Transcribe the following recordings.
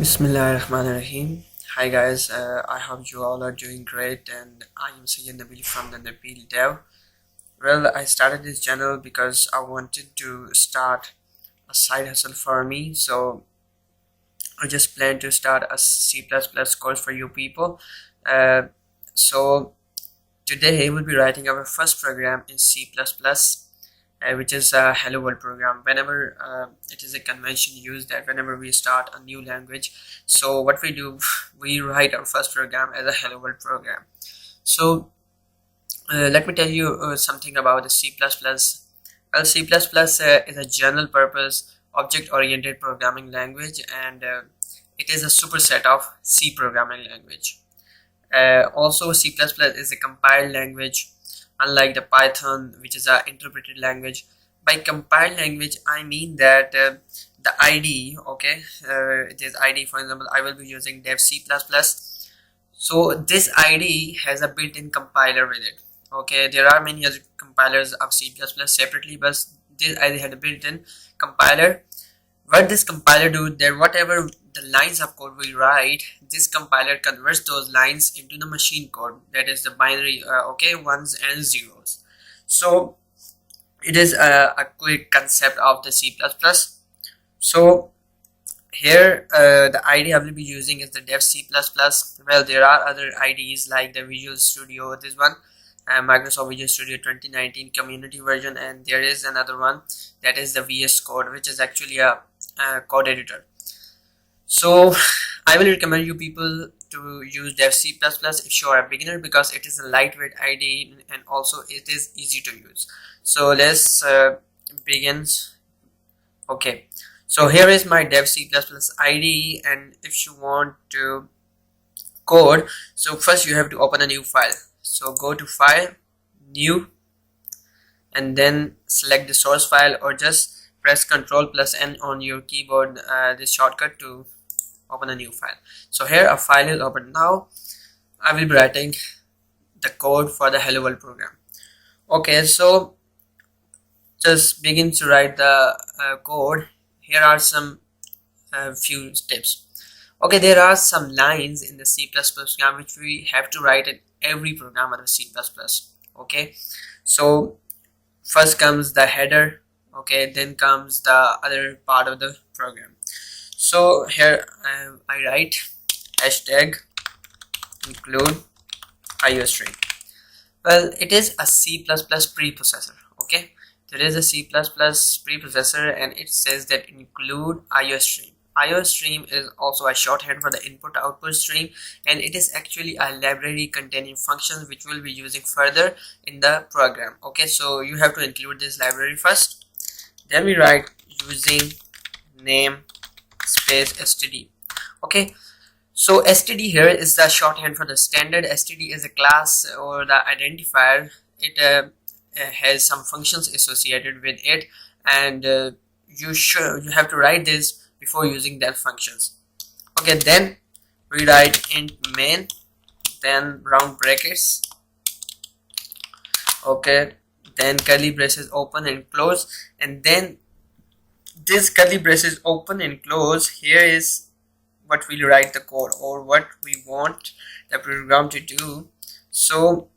Bismillahirrahmanirrahim. Hi guys, I hope you all are doing great, and I am Syed Nabeel from the Nabeel Dev. Well, I started this channel because I wanted to start a side hustle for me, so I just plan to start a C++ course for you people. Uh, so today we'll be writing our first program in C++, which is a hello world program. Whenever it is a convention used that whenever we start a new language, so what we do, we write our first program as a hello world program. So let me tell you something about the C++. Well, C++ is a general purpose object oriented programming language, and it is a superset of C programming language. Also, C++ is a compiled language, unlike the Python, which is an interpreted language. By compiled language, I mean that the IDE, okay, it is IDE. For example, I will be using dev C++. So this IDE has a built-in compiler with it. Okay, there are many other compilers of C++ separately, but this IDE had a built-in compiler. What this compiler do, that whatever the lines of code we write, this compiler converts those lines into the machine code, that is the binary, okay, ones and zeros. So it is a quick concept of the C++. So here the IDE I will be using is the dev C++. Well, there are other IDEs like the Visual Studio, this one, Microsoft Visual Studio 2019 community version, and there is another one that is the VS Code, which is actually a code editor. So I will recommend you people to use dev C++ if you are a beginner, because it is a lightweight IDE and also it is easy to use. So let's begin. Okay, so here is my dev C++ IDE, and if you want to code, so first you have to open a new file. So go to File, New, and then select the source file, or just press Ctrl+N on your keyboard, this shortcut, to open a new file. So here a file is open. Now I will be writing the code for the hello world program. Okay, so just begin to write the code. Here are some few steps. Okay, there are some lines in the C++ program which we have to write in every program of C++. Okay, so first comes the header. Okay, then comes the other part of the program. So here I write hashtag include IOString. Well, it is a C++ preprocessor. Okay, there is a C++ preprocessor, and it says that include IOStream. IOStream is also a shorthand for the input output stream, and it is actually a library containing functions which we'll be using further in the program. Okay, so you have to include this library first. Then we write using name space std. Okay, so std here is the shorthand for the standard. Std is a class or the identifier. It has some functions associated with it, and you have to write this before using that functions. Okay, then we write int main, then round brackets. Okay, then curly braces open and close, and then this curly braces open and close, here is what we'll write the code, or what we want the program to do. So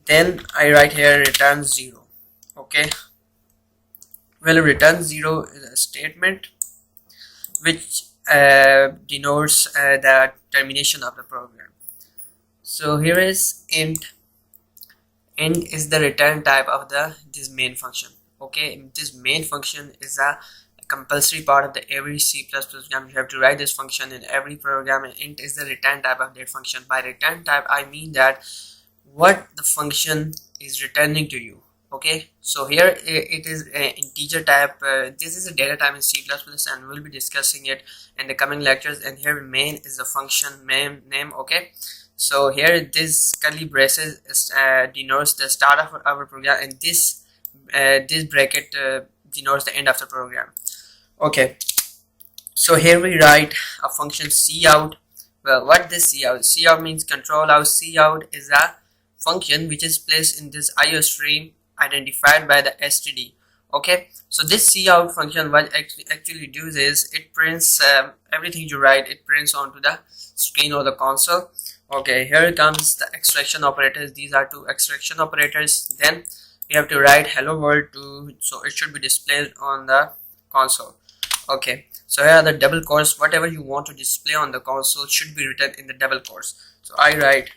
then I write here return 0. Okay, well, return 0 is a statement which denotes the termination of the program. So here is int is the return type of this main function. Okay, this main function is a compulsory part of the every C++ program. You have to write this function in every program, and int is the return type of that function. By return type, I mean that what the function is returning to you. Okay, so here it is an integer type. This is a data type in C++, and we'll be discussing it in the coming lectures. And here main is the function name. Okay, so here this curly braces denotes the start of our program, and this bracket denotes the end of the program. Okay, so here we write a function cout. Well, what this cout? Cout means control out. Cout is a function which is placed in this IO stream identified by the std. Okay, so this cout function, what actually does is it prints everything you write, it prints onto the screen or the console. Okay, here comes the extraction operators. These are two extraction operators. Then we have to write hello world to, so it should be displayed on the console. Okay, so here are the double quotes. Whatever you want to display on the console should be written in the double quotes. So I write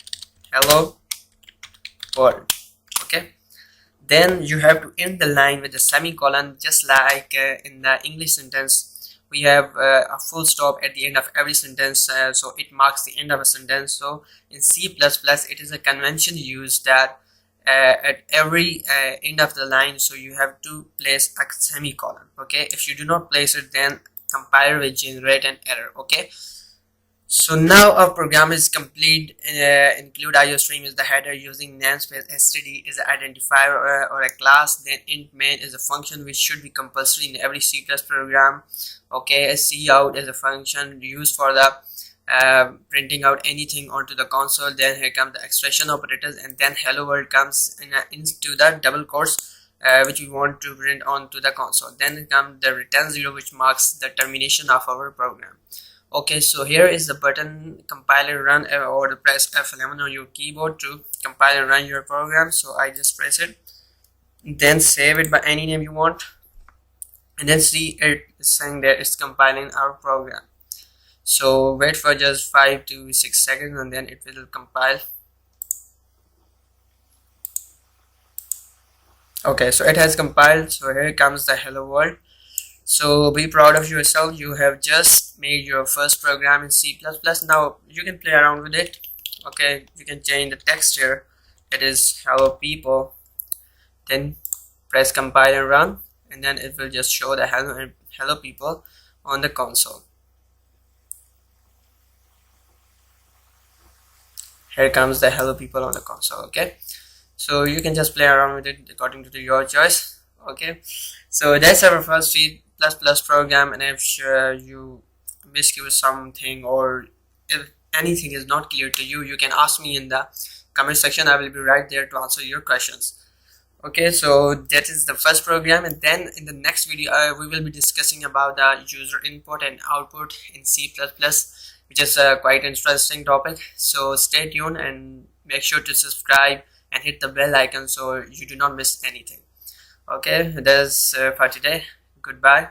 hello world. Okay, then you have to end the line with a semicolon, just like in the English sentence we have a full stop at the end of every sentence, so it marks the end of a sentence. So in C++ it is a convention used that at every end of the line, so you have to place a semicolon. Okay, if you do not place it, then compiler will generate an error. Okay, so now our program is complete. Include IOStream is the header, using namespace std is an identifier or a class. Then int main is a function which should be compulsory in every C+ program. Okay, a cout is a function used for the printing out anything onto the console. Then here come the expression operators, and then hello world comes into the double quotes which we want to print onto the console. Then comes the return 0, which marks the termination of our program. Okay, so here is the button compile and run, or the press F11 on your keyboard to compile and run your program. So I just press it, then save it by any name you want, and then see it saying that it's compiling our program. So wait for just 5 to 6 seconds and then it will compile. Okay, so it has compiled. So here comes the hello world. So be proud of yourself, you have just made your first program in C++. Now you can play around with it. Okay, you can change the text here, it is hello people, then press compile and run, and then it will just show the hello people on the console. Here comes the hello people on the console. Okay, so you can just play around with it according to your choice. Okay, so that's our first C++ program, and I'm sure you missed you something, or if anything is not clear to you, you can ask me in the comment section. I will be right there to answer your questions. Okay, so that is the first program, and then in the next video we will be discussing about the user input and output in C++, which is a quite interesting topic. So stay tuned and make sure to subscribe and hit the bell icon so you do not miss anything. Okay, that's for today. Goodbye.